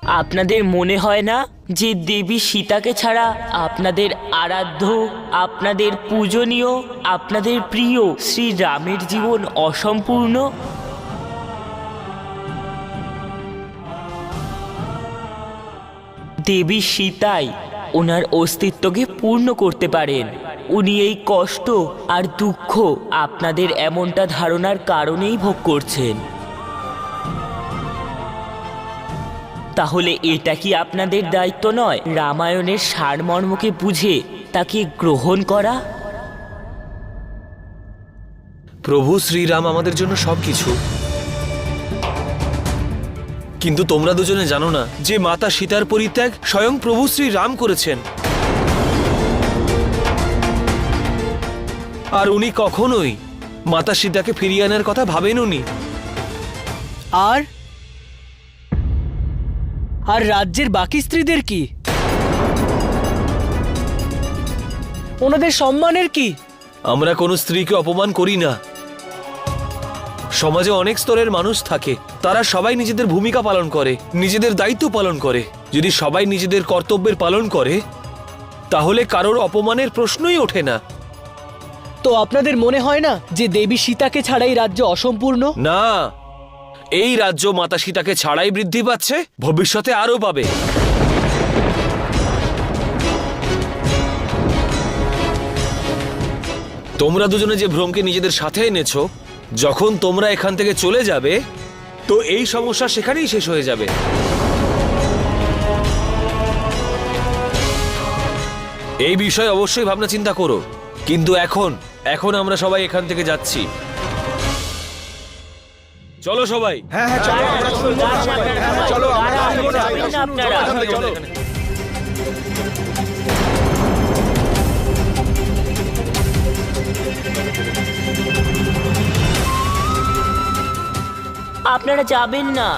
আপনাদের মনে হয় না যে দেবী সীতাকে ছাড়া আপনাদের আরাধ্য, আপনাদের পূজনীয়, আপনাদের প্রিয় শ্রী রামের জীবন অসম্পূর্ণ? দেবী সীতাই ওনার অস্তিত্বকে পূর্ণ করতে পারেন। উনি এই কষ্ট আর দুঃখ আপনাদের এমনটা ধারণার কারণেই ভোগ করছেন। তাহলে এটা কি আপনাদের দায়িত্ব নয় রামায়ণের সারমর্মকে বুঝে তাকে গ্রহণ করা? প্রভু শ্রীরাম আমাদের জন্য সবকিছু, কিন্তু তোমরা দুজনে জানো না যে মাতা সীতার পরিত্যাগ স্বয়ং প্রভু শ্রীরাম করেছেন। আর উনি কখনোই মাতা সীতাকে ফিরিয়ে আনার কথা ভাবেন উনি। আর রাজ্যের বাকি স্ত্রীদের কি? ওনাদের সম্মানের কি? আমরা কোনো স্ত্রীকে অপমান করি না। সমাজে অনেক স্তরের মানুষ থাকে, তারা সবাই নিজেদের ভূমিকা পালন করে, নিজেদের দায়িত্ব পালন করে। যদি সবাই নিজেদের কর্তব্যের পালন করে তাহলে কারোর অপমানের প্রশ্নই ওঠে না। তো আপনাদের মনে হয় না যে দেবী সীতাকে ছাড়া এই রাজ্য অসম্পূর্ণ? না, এই রাজ্য মাতা সীতাকে ছাড়াই বৃদ্ধি পাচ্ছে, ভবিষ্যতে আরো পাবে। তোমরা দুজনে যে ভ্রমকে নিজেদের সাথে এনেছো, যখন তোমরা এখান থেকে চলে যাবে তো এই সমস্যা সেখানেই শেষ হয়ে যাবে। এই বিষয়ে অবশ্যই ভাবনা চিন্তা করো, কিন্তু এখন আমরা সবাই এখান থেকে যাচ্ছি। চলো সবাই। হ্যাঁ হ্যাঁ চলো, আমরা চলো, চলো। আপনারা যাবেন না।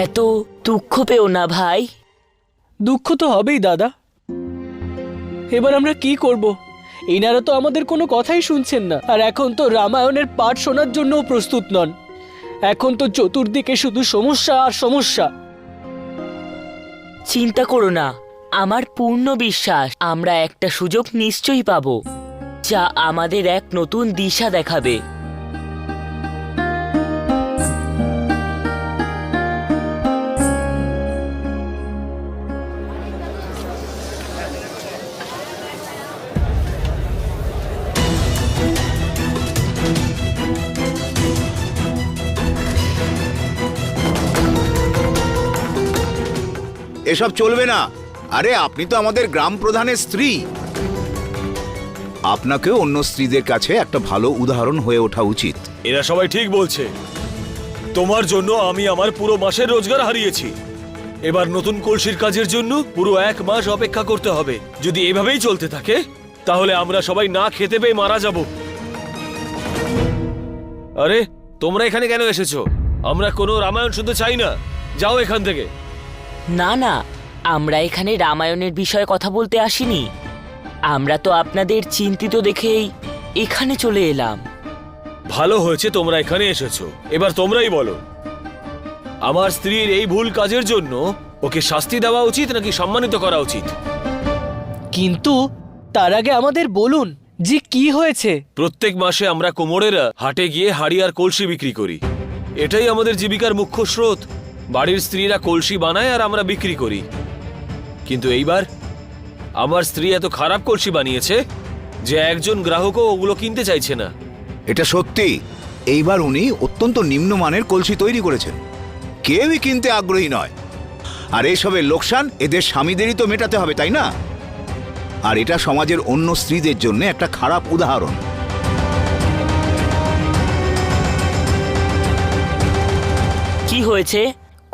এত দুঃখ পেও না ভাই। দুঃখ তো হবেই দাদা। এবার আমরা কি করব? এনারা তো আমাদের কোনো কথাই শুনছেন না, আর এখন তো রামায়ণের পাঠ শোনার জন্যও প্রস্তুত নন। এখন তো চতুর্দিকে শুধু সমস্যা আর সমস্যা। চিন্তা করো না, আমার পূর্ণ বিশ্বাস আমরা একটা সুযোগ নিশ্চয়ই পাবো, যা আমাদের এক নতুন দিশা দেখাবে। এসব চলবে না। আরে আপনি তো আমাদের গ্রাম প্রধানের স্ত্রী, আপনাকেও অন্য স্ত্রীদের কাছে একটা ভালো উদাহরণ হয়ে ওঠা উচিত। এরা সবাই ঠিক বলছে। তোমার জন্য আমি আমার পুরো মাসের রোজগার হারিয়েছি। এবার নতুন কলসির কাজের জন্য পুরো 1 মাস অপেক্ষা করতে হবে। যদি এভাবেই চলতে থাকে তাহলে আমরা সবাই না খেতে পেয়ে মারা যাব। আরে তোমরা এখানে কেন এসেছো? আমরা কোনো রামায়ণ শুনতে চাই না, যাও এখান থেকে। না না, আমরা এখানে রামায়ণের বিষয়ে কথা বলতে আসিনি। আমরা তো আপনাদের চিন্তিত দেখেই এখানে চলে এলাম। ভালো হয়েছে তোমরা এখানে এসেছো। এবার তোমরাই বলো, আমার স্ত্রীর এই ভুল কাজের জন্য ওকে শাস্তি দেওয়া উচিত নাকি সম্মানিত করা উচিত? কিন্তু তার আগে আমাদের বলুন যে কি হয়েছে। প্রত্যেক মাসে আমরা কোমরেরা হাটে গিয়ে হাড়ি আর কলসি বিক্রি করি। এটাই আমাদের জীবিকার মুখ্য স্রোত। বাড়ির স্ত্রীরা কলসি বানায় আর আমরা বিক্রি করি। কিন্তু এইবার আমার স্ত্রী এত খারাপ কলসি বানিয়েছে যে একজন গ্রাহকও ওগুলো কিনতে চাইছে না। এটা সত্যি, এইবার উনি অত্যন্ত নিম্নমানের কলসি তৈরি করেছেন, কেউই কিনতে আগ্রহী নয়। আর এসবের লোকসান এদের স্বামীদেরই তো মেটাতে হবে, তাই না? আর এটা সমাজের অন্য স্ত্রীদের জন্য একটা খারাপ উদাহরণ। হয়েছে?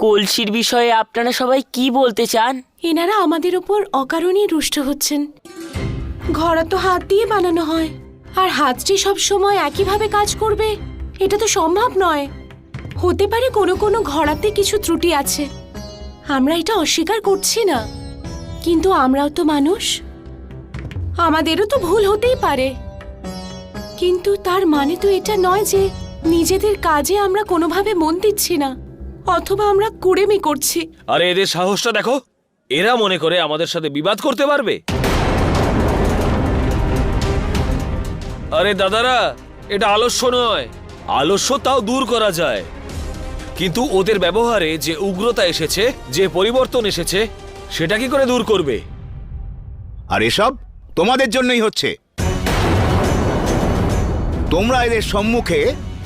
কলসির বিষয়ে আপনারা সবাই কি বলতে চান? এনারা আমাদের ওপর অকারণেই রুষ্ট হচ্ছেন। ঘড়া তো হাত দিয়ে বানানো হয়, আর হাতটি সব সময় একইভাবে কাজ করবে এটা তো সম্ভব নয়। হতে পারে কোনো কোনো ঘড়াতে কিছু ত্রুটি আছে, আমরা এটা অস্বীকার করছি না, কিন্তু আমরাও তো মানুষ, আমাদেরও তো ভুল হতেই পারে। কিন্তু তার মানে তো এটা নয় যে নিজেদের কাজে আমরা কোনোভাবে মন দিচ্ছি না, অথবা আমরা কুড়েমি করছি। আরে এদের সাহসটা দেখো, এরা মনে করে আমাদের সাথে বিবাদ করতে পারবে। আরে দাদারা, এটা আলস্য নয়, আলস্য তাও দূর করা যায়, কিন্তু ওদের ব্যবহারে যে উগ্রতা এসেছে, যে পরিবর্তন এসেছে, সেটা কি করে দূর করবে? আর এসব তোমাদের জন্যই হচ্ছে। তোমরা এদের সম্মুখে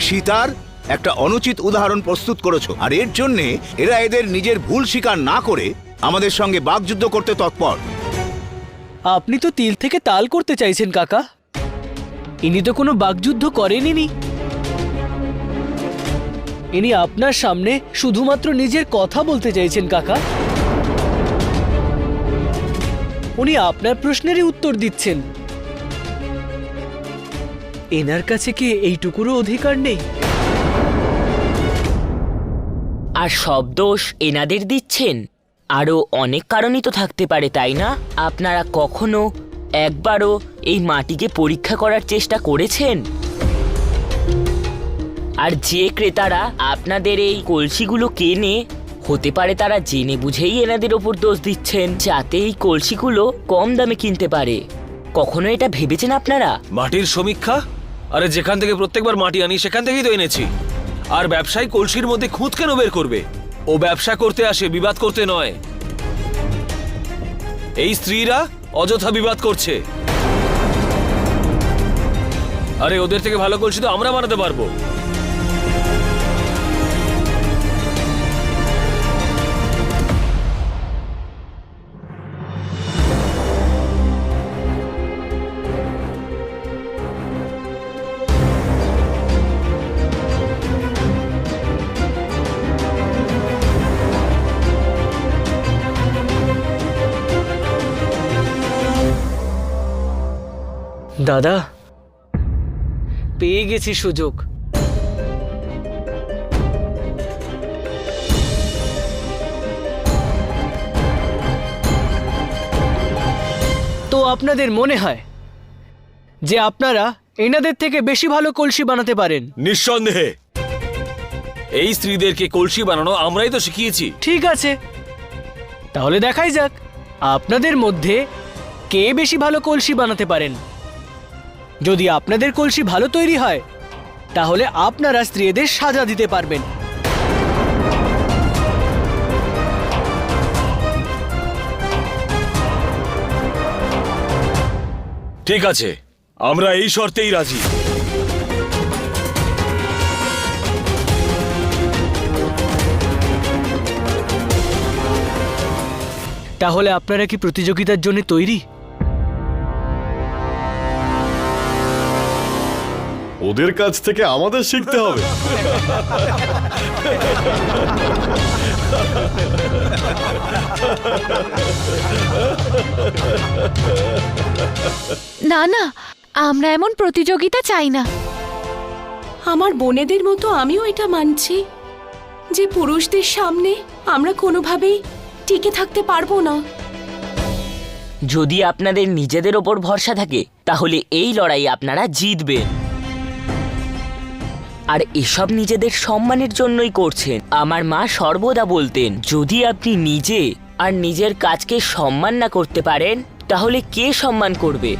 সীতার একটা অনুচিত উদাহরণ প্রস্তুত করেছো, আর এর জন্যে এরা এদের নিজের ভুল স্বীকার না করে আমাদের সঙ্গে বাকযুদ্ধ করতে তৎপর। আপনি তো তিল থেকে তাল করতে চাইছেন কাকা। ইনি তো কোনো বাকযুদ্ধ করেনই। ইনি আপনার সামনে শুধুমাত্র নিজের কথা বলতে চাইছেন কাকা। উনি আপনার প্রশ্নেরই উত্তর দিচ্ছেন। এনার কাছে কি এইটুকুরও অধিকার নেই? আর সব দোষ এনাদের দিচ্ছেন? আরও অনেক কারণই তো থাকতে পারে, তাই না? আপনারা কখনো একবারও এই মাটিকে পরীক্ষা করার চেষ্টা করেছেন? আর যে ক্রেতারা আপনাদের এই কলসিগুলো কেনে, হতে পারে তারা জেনে বুঝেই এনাদের ওপর দোষ দিচ্ছেন যাতে এই কলসিগুলো কম দামে কিনতে পারে। কখনো এটা ভেবেছেন আপনারা? মাটির সমীক্ষা? আরে যেখান থেকে প্রত্যেকবার মাটি আনি সেখান থেকেই তো এনেছি। আর ব্যবসায়ী কলসির মধ্যে খুঁত কেন বের করবে? ও ব্যবসা করতে আসে, বিবাদ করতে নয়। এই স্ত্রীরা অযথা বিবাদ করছে। আরে ওদের থেকে ভালো কলসি তো আমরা বানাতে পারবো। দাদা, পেয়ে গেছি সুযোগ। তো আপনাদের মনে হয় যে আপনারা এনাদের থেকে বেশি ভালো কলসি বানাতে পারেন? নিঃসন্দেহে। এই স্ত্রীদেরকে কলসি বানানো আমরাই তো শিখিয়েছি। ঠিক আছে, তাহলে দেখাই যাক আপনাদের মধ্যে কে বেশি ভালো কলসি বানাতে পারেন। যদি আপনাদের কলসি ভালো তৈরি হয় তাহলে আপনারা স্ত্রীদের সাজা দিতে পারবেন। ঠিক আছে, আমরা এই শর্তেই রাজি। তাহলে আপনারা কি প্রতিযোগিতার জন্য তৈরি? ওদের কাছ থেকে আমাদের শিখতে হবে। না না, আমরা এমন প্রতিযোগিতা চাই না। আমার বোনেদের মতো আমিও এটা মানছি যে পুরুষদের সামনে আমরা কোনোভাবেই টিকে থাকতে পারবো না। যদি আপনাদের নিজেদের ওপর ভরসা থাকে তাহলে এই লড়াই আপনারা জিতবেন। আর এসব নিজেদের সম্মানের জন্যই করছেন। আমার মা সর্বদা বলতেন, যদি আপনি নিজে আর নিজের কাজকে সম্মান না করতে পারেন তাহলে কে সম্মান করবে?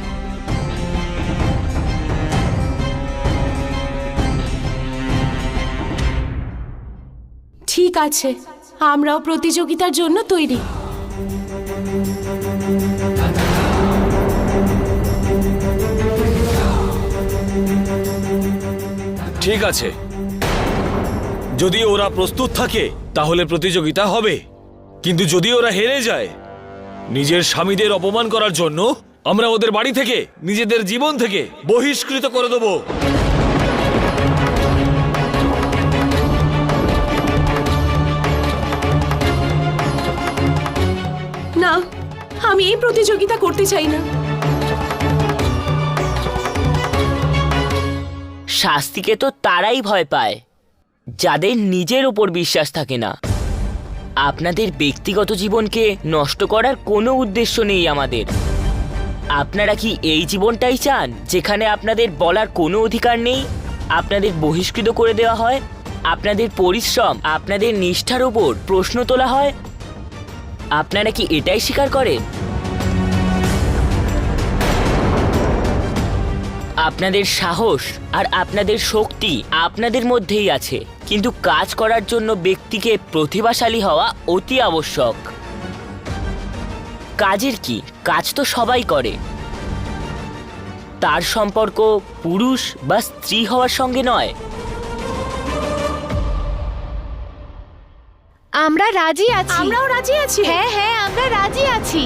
ঠিক আছে, আমরাও প্রতিযোগিতার জন্য তৈরি। ঠিক আছে, যদি ওরা প্রস্তুত থাকে তাহলে প্রতিযোগিতা হবে, কিন্তু যদি ওরা হেরে যায়, নিজের স্বামীদের অপমান করার জন্য আমরা ওদের বাড়ি থেকে, নিজেদের জীবন থেকে বহিষ্কৃত করে দেব। প্রতিযোগিতা করতে চাই না। শাস্তিকে তো তারাই ভয় পায় যাদের নিজের উপর বিশ্বাস থাকে না। আপনাদের ব্যক্তিগত জীবনকে নষ্ট করার কোনো উদ্দেশ্য নেই আমাদের। আপনারা কি এই জীবনটাই চান যেখানে আপনাদের বলার কোনো অধিকার নেই, আপনাদের বহিষ্কৃত করে দেওয়া হয়, আপনাদের পরিশ্রম, আপনাদের নিষ্ঠার উপর প্রশ্ন তোলা হয়? আপনারা কি এটাই স্বীকার করেন? আপনাদের সাহস আর আপনাদের শক্তি আপনাদের মধ্যেই আছে, কিন্তু কাজ করার জন্য ব্যক্তিকে প্রতিভাশালী হওয়া অতি আবশ্যক। কাজের কি? কাজ তো সবাই করে। তার সম্পর্ক পুরুষ বা স্ত্রী হওয়ার সঙ্গে নয়। আমরা রাজি আছি। আমরাও রাজি আছি। হ্যাঁ হ্যাঁ, আমরা রাজি আছি।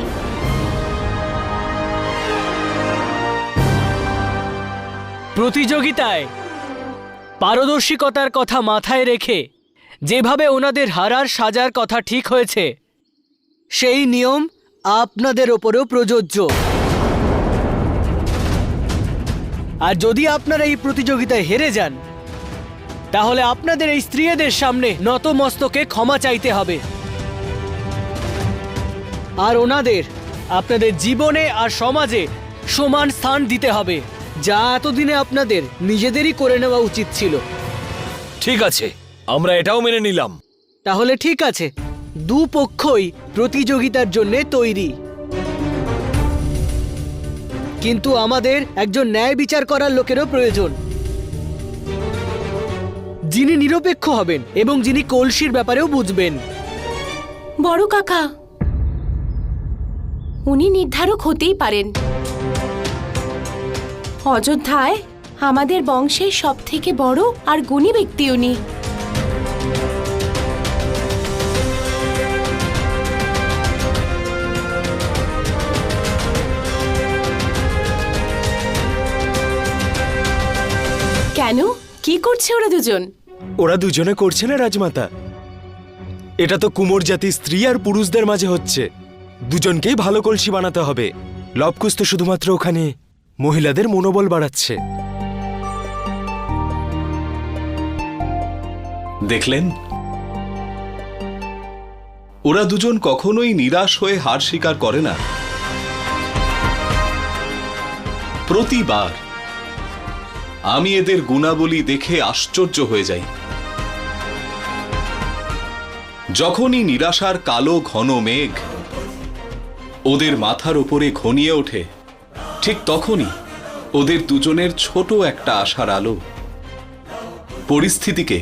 প্রতিযোগিতায় পারদর্শিকতার কথা মাথায় রেখে যেভাবে ওনাদের হারার সাজার কথা ঠিক হয়েছে, সেই নিয়ম আপনাদের ওপরেও প্রযোজ্য। আর যদি আপনারা এই প্রতিযোগিতায় হেরে যান, তাহলে আপনাদের এই স্ত্রীদের সামনে নতমস্তকে ক্ষমা চাইতে হবে। আর ওনাদের আপনাদের জীবনে আর সমাজে সমান স্থান দিতে হবে, যা এতদিনে আপনাদের নিজেদেরই করে নেওয়া উচিত ছিল। ঠিক আছে, আমরা এটাও মেনে নিলাম। তাহলে ঠিক আছে, দুপক্ষই প্রতিযোগিতার জন্য তৈরি, কিন্তু আমাদের একজন ন্যায় বিচার করার লোকেরও প্রয়োজন, যিনি নিরপেক্ষ হবেন এবং যিনি কলসির ব্যাপারেও বুঝবেন। বড় কাকা, উনি নির্ধারক হতেই পারেন। অযোধ্যায় আমাদের বংশের সবথেকে বড় আর গুণী ব্যক্তি উনি। কেন? কি করছে ওরা দুজন? ওরা দুজনে করছে না রাজমাতা, এটা তো কুমোর জাতি স্ত্রী আর পুরুষদের মাঝে হচ্ছে। দুজনকেই ভালো কলসি বানাতে হবে। লবকুশ তো শুধুমাত্র ওখানে মহিলাদের মনোবল বাড়াচ্ছে। দেখলেন, ওরা দুজন কখনোই নিরাশ হয়ে হার স্বীকার করে না। প্রতিবার আমি এদের গুণাবলী দেখে আশ্চর্য হয়ে যাই। যখনই নিরাশার কালো ঘন মেঘ ওদের মাথার উপরে ঘনিয়ে ওঠে, ঠিক তখনই ওদের দুজনের ছোট একটা আশার আলো পরিস্থিতিকে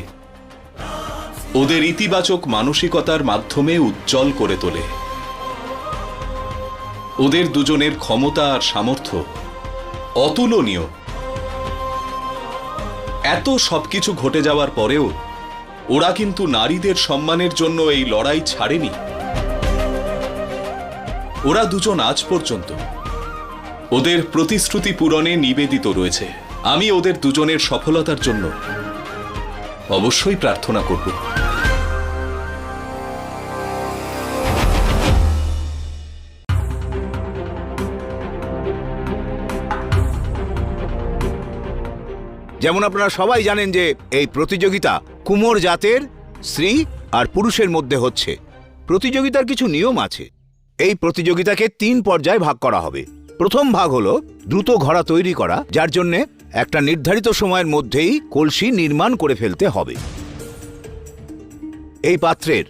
ওদের ইতিবাচক মানসিকতার মাধ্যমে উজ্জ্বল করে তোলে। ওদের দুজনের ক্ষমতা আর সামর্থ্য অতুলনীয়। এত সবকিছু ঘটে যাওয়ার পরেও ওরা কিন্তু নারীদের সম্মানের জন্য এই লড়াই ছাড়েনি। ওরা দুজন আজ পর্যন্ত ওদের প্রতিশ্রুতি পূরণে নিবেদিত রয়েছে। আমি ওদের দুজনের সফলতার জন্য অবশ্যই প্রার্থনা করব। যেমন আপনারা সবাই জানেন যে এই প্রতিযোগিতা কুমোর জাতের স্ত্রী আর পুরুষের মধ্যে হচ্ছে। প্রতিযোগিতার কিছু নিয়ম আছে। এই প্রতিযোগিতাকে 3 পর্যায়ে ভাগ করা হবে। প্রথম ভাগ হলো দ্রুত ঘড়া তৈরি করা, যার জন্য একটা নির্ধারিত সময়ের মধ্যেই কলসি নির্মাণ করে ফেলতে হবে। এই পাত্রের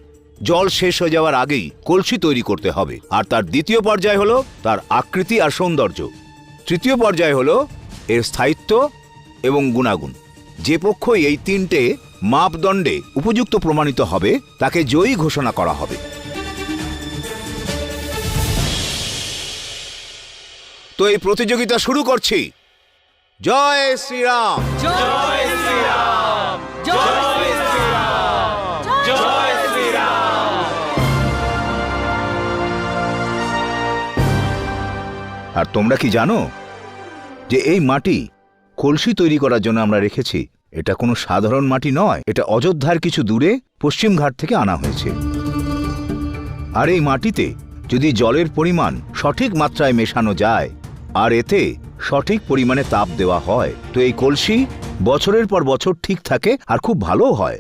জল শেষ হয়ে যাওয়ার আগেই কলসি তৈরি করতে হবে। আর তার দ্বিতীয় পর্যায় হলো তার আকৃতি আর সৌন্দর্য। তৃতীয় পর্যায় হলো এর স্থায়িত্ব এবং গুণাগুণ। যে পক্ষই এই 3টে মাপদণ্ডে উপযুক্ত প্রমাণিত হবে তাকে জয়ী ঘোষণা করা হবে। তো এই প্রতিযোগিতা শুরু করছি। জয় শ্রীরাম। জয় শ্রীরাম, জয় শ্রীরাম, জয় শ্রীরাম। আর তোমরা কি জানো যে এই মাটি কলসি তৈরি করার জন্য আমরা রেখেছি, এটা কোনো সাধারণ মাটি নয়। এটা অযোধ্যার কিছু দূরে পশ্চিম ঘাট থেকে আনা হয়েছে। আর এই মাটিতে যদি জলের পরিমাণ সঠিক মাত্রায় মেশানো যায় আর এতে সঠিক পরিমাণে তাপ দেওয়া হয় তো এই কলসি বছরের পর বছর ঠিক থাকে আর খুব ভালো হয়।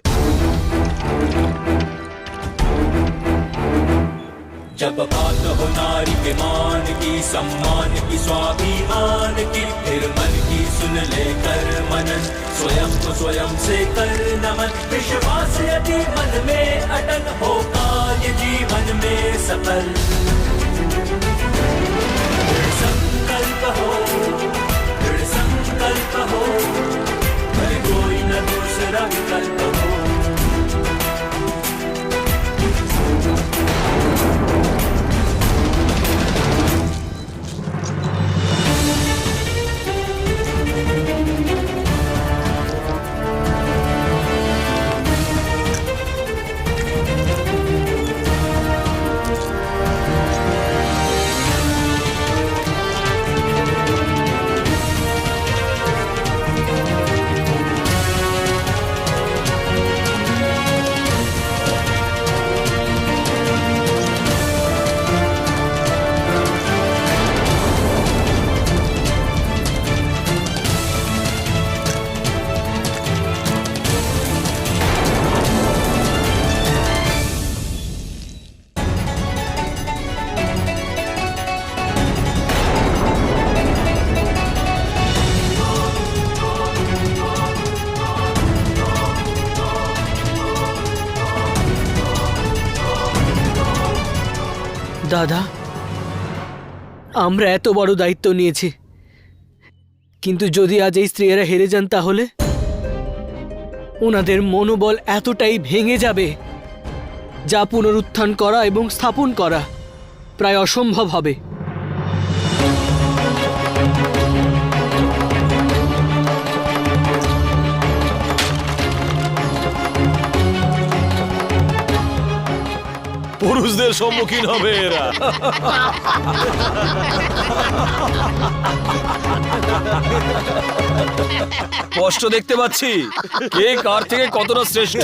जब बात हो नारी के मान की, सम्मान की, स्वाभिमान की, फिर मन की सुन ले कर मनन, स्वयं को स्वयं से कर नमन। विश्वास यदि मन में अटल होगा ये जीवन में सफल। दृढ़ संकल्प हो, दृढ़ संकल्प हो, भले कोई न दूसरा विकल्प हो। দাদা, আমরা এত বড় দায়িত্ব নিয়েছি, কিন্তু যদি আজ এই স্ত্রীরা হেরে যান তাহলে ওনাদের মনোবল এতটাই ভেঙে যাবে যা পুনরুত্থান করা এবং স্থাপন করা প্রায় অসম্ভব হবে। পুরুষদের সম্মুখীন হবে এরা। স্পষ্ট দেখতে পাচ্ছি কে কার থেকে কতটা শ্রেষ্ঠ।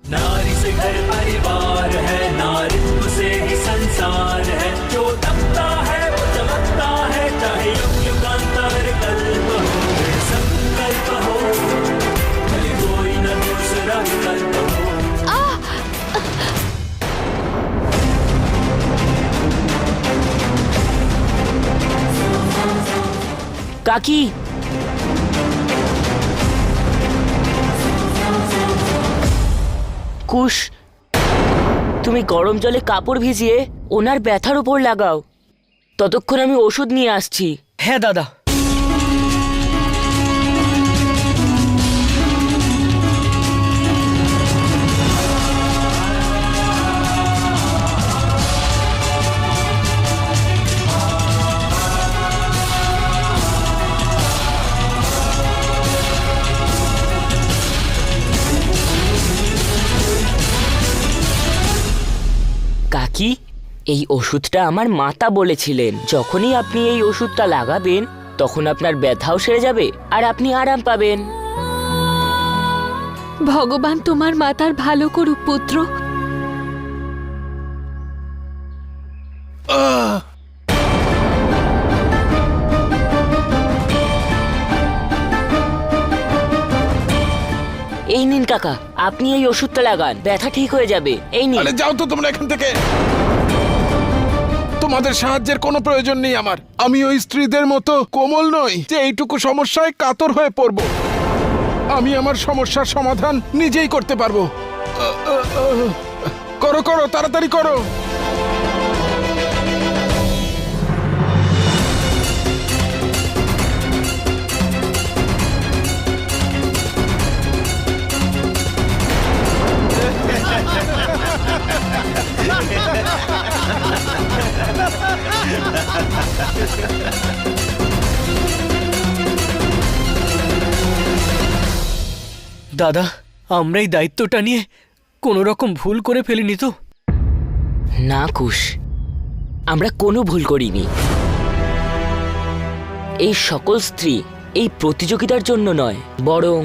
नारी से घर परिवार है, नारित्व से ही संसार है। जो दबता है वो चमकता है, चाहे युग युगांतर कल्प हो। दृढ़ संकल्प हो, भले कोई न दूसरा विकल्प हो। কাকি, কুশ, তুমি গরম জলে কাপড় ভিজিয়ে ওনার ব্যথার উপর লাগাও, ততক্ষণ আমি ওষুধ নিয়ে আসছি। হ্যাঁ দাদা। কাকি, এই ওষুধটা আমার মাতা বলেছিলেন যখনই আপনি এই ওষুধটা লাগাবেন তখন আপনার ব্যথাও সেরে যাবে আর আপনি আরাম পাবেন। ভগবান তোমার মাতার ভালো করুক পুত্র। এই নিন কাকা, আপনি এই ওষুধটা লাগান, ব্যথা ঠিক হয়ে যাবে। এই নিন। আরে যাও তো তোমরা এখান থেকে, তোমাদের সাহায্যের কোনো প্রয়োজন নেই আমার। আমি ওই স্ত্রীদের মতো কোমল নই যে এইটুকু সমস্যায় কাতর হয়ে পড়ব। আমি আমার সমস্যার সমাধান নিজেই করতে পারবো। করো করো, তাড়াতাড়ি করো। দাদা, আমরা এই দায়িত্বটা নিয়ে কোনো রকম ভুল করে ফেলিনি তো? না কুশ, আমরা কোনো ভুল করিনি। এই সকল স্ত্রী এই প্রতিযোগিতার জন্য নয়, বরং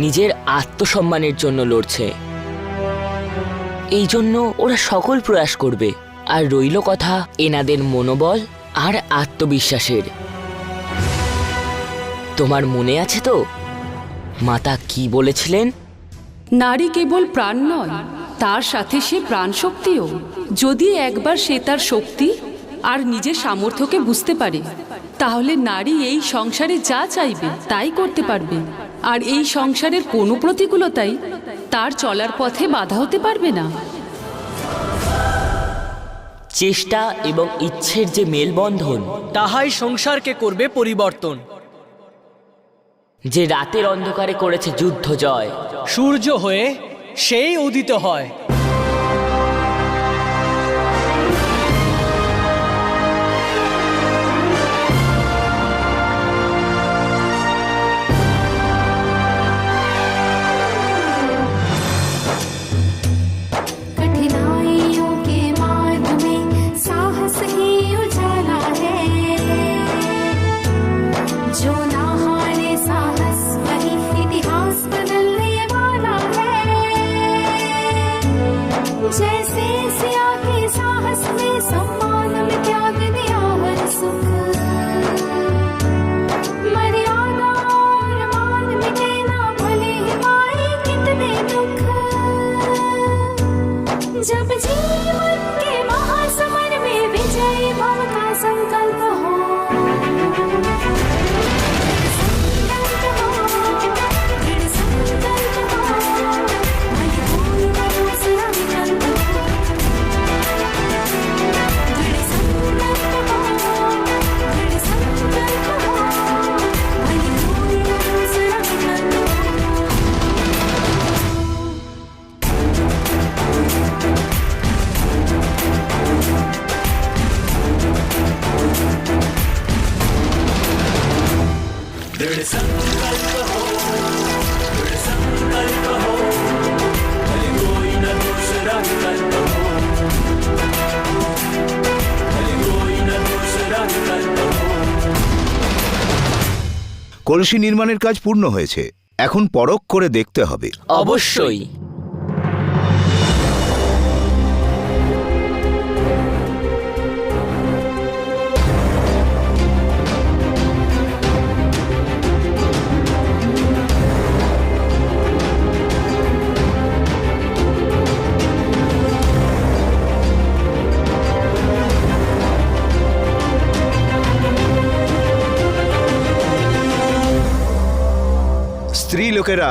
নিজের আত্মসম্মানের জন্য লড়ছে। এই জন্য ওরা সকল প্রয়াস করবে। আর রইল কথা এনাদের মনোবল আর আত্মবিশ্বাসের। তোমার মনে আছে তো মাতা কি বলেছিলেন? নারী কেবল প্রাণ নয়, তার সাথে সে প্রাণশক্তিও। যদি একবার সে তার শক্তি আর নিজের সামর্থ্যকে বুঝতে পারে, তাহলে নারী এই সংসারে যা চাইবে তাই করতে পারবে। আর এই সংসারের কোনো প্রতিকূলতাই তার চলার পথে বাধা হতে পারবে না। চেষ্টা এবং ইচ্ছের যে মেলবন্ধন, তাহাই সংসারকে করবে পরিবর্তন। যে রাতের অন্ধকারে করেছে যুদ্ধ জয়, সূর্য হয়ে সেই উদিত হয়। कठिनाइयों के मार्ग में साहस ही उजाला है, जो ना हारे साहस वही इतिहास बदलने वाला है। जैसे सिया के साहस में सम्मान में त्याग दिया हर सुख, मर्यादा और मान मिटे ना भले ही पाए कितने दुख। जब जीवन के महासमर में विजयी भव का संकल्प हो, दृढ़ संकल्प हो, भले कोई न दूसरा विकल्प हो। दृढ़ संकल्प हो, दृढ़ संकल्प हो, भले कोई न दूसरा विकल्प हो। दृढ़ संकल्प हो, दृढ़ संकल्प हो, भले कोई न दूसरा विकल्प हो, भले कोई न दूसरा विकल्प हो। কলসি নির্মাণের কাজ পূর্ণ হয়েছে, এখন পরখ করে দেখতে হবে। অবশ্যই। স্ত্রী লোকেরা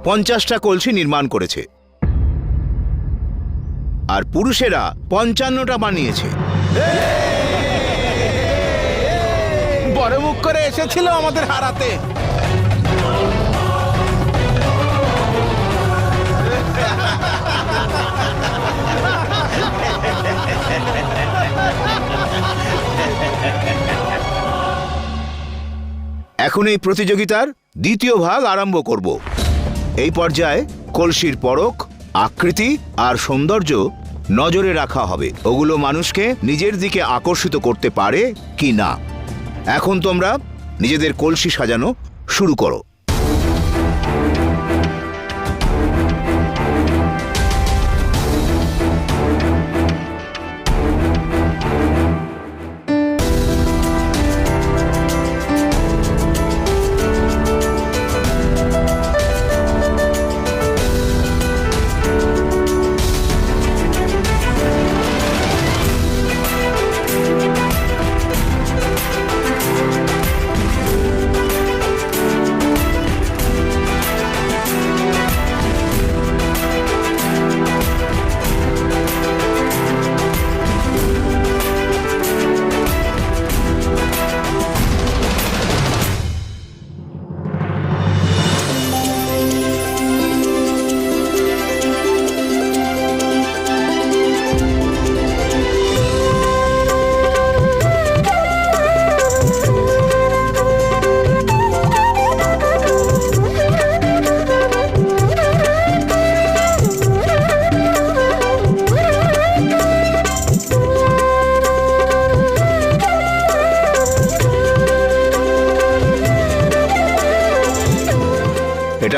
50টা কলসি নির্মাণ করেছে আর পুরুষেরা 55টা বানিয়েছে। বড় মুখ করে এসেছিল আমাদের হারাতে। এখন এই প্রতিযোগিতার দ্বিতীয় ভাগ আরম্ভ করব। এই পর্যায়ে কলসির পরখ, আকৃতি আর সৌন্দর্য নজরে রাখা হবে। ওগুলো মানুষকে নিজের দিকে আকর্ষিত করতে পারে কি না। এখন তোমরা নিজেদের কলসি সাজানো শুরু করো।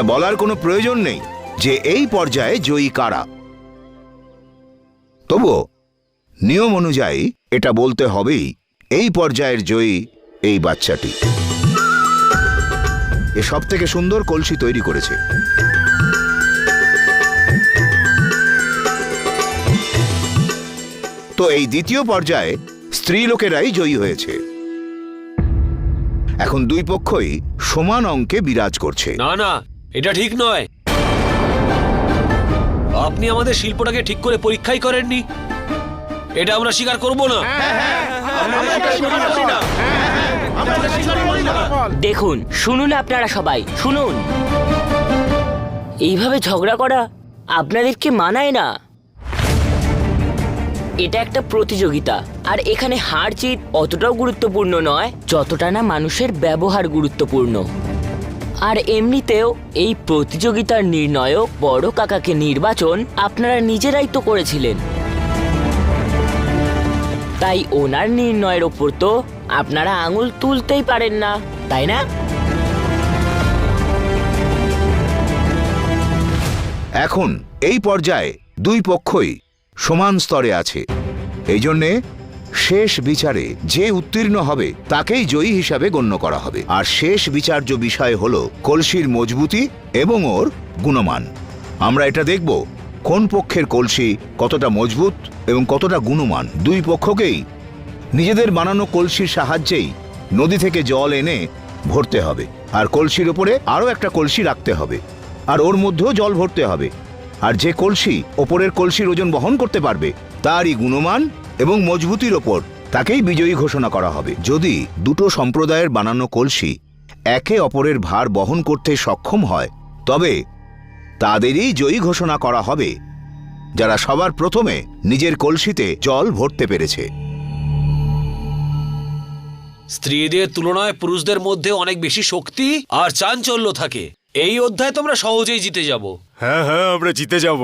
এটা বলার কোনো প্রয়োজন নেই যে এই পর্যায়ে জয়ী কারা। তবুও নিয়ম অনুযায়ী এটা বলতে হবেই এই পর্যায়ের জয়ী এই বাচ্চাটি। এ সব থেকে সুন্দর কলসি তৈরি করেছে। তো এই দ্বিতীয় পর্যায়ে স্ত্রী লোকেরাই জয়ী হয়েছে। এখন দুই পক্ষই সমান অঙ্কে বিরাজ করছে। না না, এটা ঠিক নয়। আপনি আমাদের শিল্পটাকে ঠিক করে পরীক্ষাই করেননি, এটা আমরা স্বীকার করব না। দেখুন, শুনুন আপনারা সবাই শুনুন, এইভাবে ঝগড়া করা আপনাদেরকে মানায় না। এটা একটা প্রতিযোগিতা, আর এখানে হার জিত অতটাও গুরুত্বপূর্ণ নয় যতটা না মানুষের ব্যবহার গুরুত্বপূর্ণ। আর এমনিতেও এই প্রতিযোগিতার নির্ণায়ক বড় কাকাকে নির্বাচন আপনারা নিজেরাই তো করেছিলেন, তাই ওনার নির্ণয়ের ওপর তো আপনারা আঙুল তুলতেই পারেন না, তাই না? এখন এই পর্যায়ে দুই পক্ষই সমান স্তরে আছে। এই জন্যে শেষ বিচারে যে উত্তীর্ণ হবে তাকেই জয়ী হিসাবে গণ্য করা হবে। আর শেষ বিচার্য বিষয় হল কলসির মজবুতি এবং ওর গুণমান। আমরা এটা দেখব কোন পক্ষের কলসি কতটা মজবুত এবং কতটা গুণমান। দুই পক্ষকেই নিজেদের বানানো কলসির সাহায্যেই নদী থেকে জল এনে ভরতে হবে, আর কলসির ওপরে আরও একটা কলসি রাখতে হবে, আর ওর মধ্যেও জল ভরতে হবে। আর যে কলসি ওপরের কলসির ওজন বহন করতে পারবে তারই গুণমান এবং মজবুতির ওপর তাকেই বিজয়ী ঘোষণা করা হবে। যদি দুটো সম্প্রদায়ের বানানো কলসি একে অপরের ভার বহন করতে সক্ষম হয় তবে তাদেরই জয়ী ঘোষণা করা হবে যারা সবার প্রথমে নিজের কলসিতে জল ভরতে পেরেছে। স্ত্রীদের তুলনায় পুরুষদের মধ্যে অনেক বেশি শক্তি আর চাঞ্চল্য থাকে। এই অধ্যায় তোমরা সহজেই জিতে যাব। হ্যাঁ হ্যাঁ, আমরা জিতে যাব।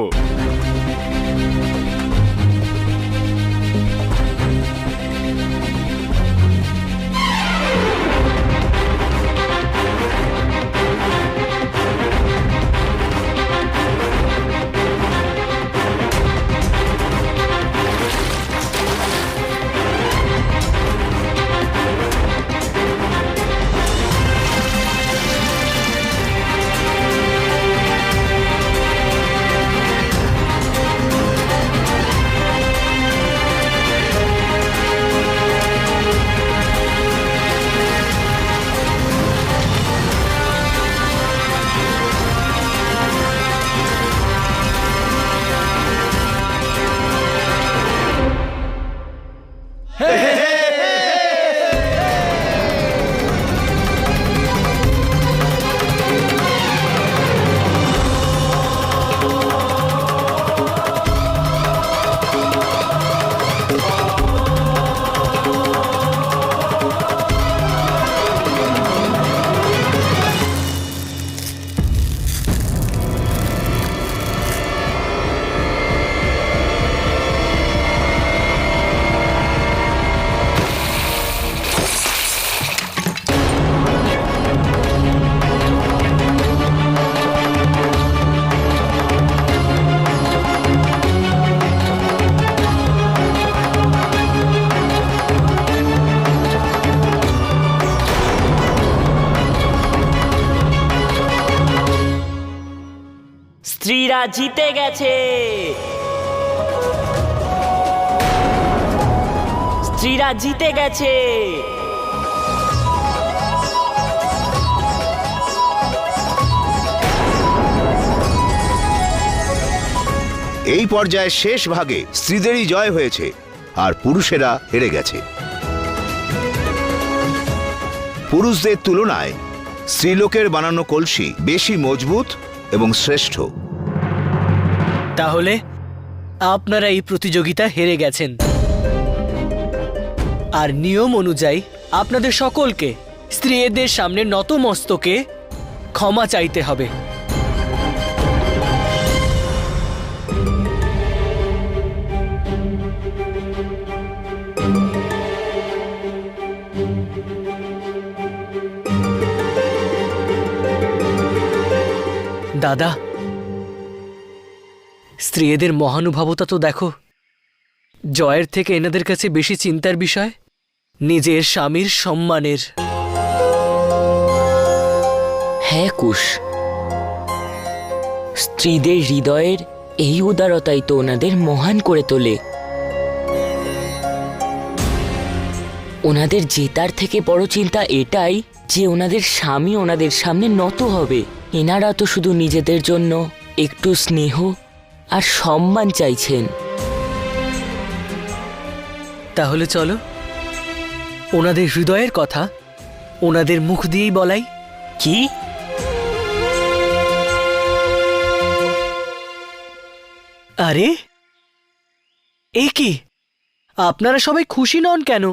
স্ত্রীরা জিতে গেছে, স্ত্রীরা জিতে গেছে। এই পর্যায়ে শেষ ভাগে স্ত্রীদেরই জয় হয়েছে আর পুরুষেরা হেরে গেছে। পুরুষদের তুলনায় স্ত্রীলোকের বানানো কলসি বেশি মজবুত এবং শ্রেষ্ঠ। তাহলে আপনারা এই প্রতিযোগিতা হেরে গেছেন, আর নিয়ম অনুযায়ী আপনাদের সকলকে স্ত্রীদের সামনে নতমস্তকে ক্ষমা চাইতে হবে। দাদা, স্ত্রীদের মহানুভবতা তো দেখো। জয়ের থেকে এনাদের কাছে বেশি চিন্তার বিষয় নিজের স্বামীর সম্মানের। হ্যাঁ কুশ, স্ত্রীদের হৃদয়ের এই উদারতাই তো ওনাদের মহান করে তোলে। ওনাদের জেতার থেকে বড় চিন্তা এটাই যে ওনাদের স্বামী ওনাদের সামনে নত হবে। এনারা তো শুধু নিজেদের জন্য একটু স্নেহ আর সম্মান চাইছেন। তাহলে চলো ওনাদের হৃদয়ের কথা ওনাদের মুখ দিয়েই বলাই। কি? আরে এই কি, আপনারা সবাই খুশি নন কেন?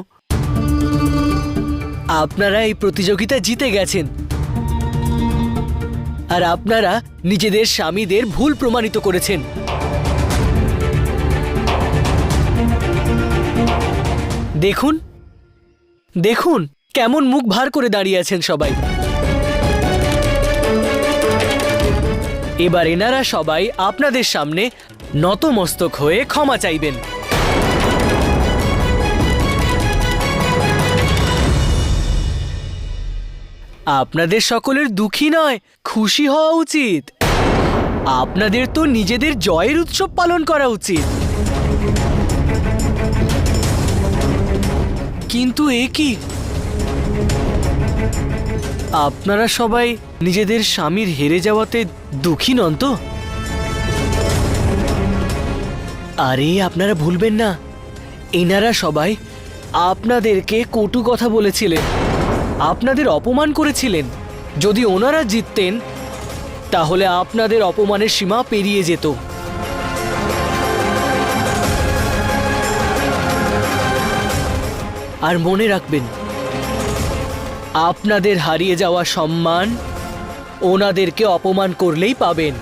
আপনারা এই প্রতিযোগিতা জিতে গেছেন আর আপনারা নিজেদের স্বামীদের ভুল প্রমাণিত করেছেন। দেখুন দেখুন কেমন মুখ ভার করে দাঁড়িয়ে আছেন সবাই। এবার এনারা সবাই আপনাদের সামনে নতমস্তক হয়ে ক্ষমা চাইবেন। আপনাদের সকলের দুঃখী নয়, খুশি হওয়া উচিত। আপনাদের তো নিজেদের জয়ের উৎসব পালন করা উচিত। কিন্তু এ কি, আপনারা সবাই নিজেদের স্বামীর হেরে যাওয়াতে দুঃখী নন তো? আরে আপনারা ভুলবেন না, এনারা সবাই আপনাদেরকে কটু কথা বলেছিলেন, আপনাদের অপমান করেছিলেন। যদি ওনারা জিততেন তাহলে আপনাদের অপমানের সীমা পেরিয়ে যেত। আর মনে রাখবেন, আপনাদের হারিয়ে যাওয়া সম্মান ওনাদেরকে অপমান করলেই পাবেন।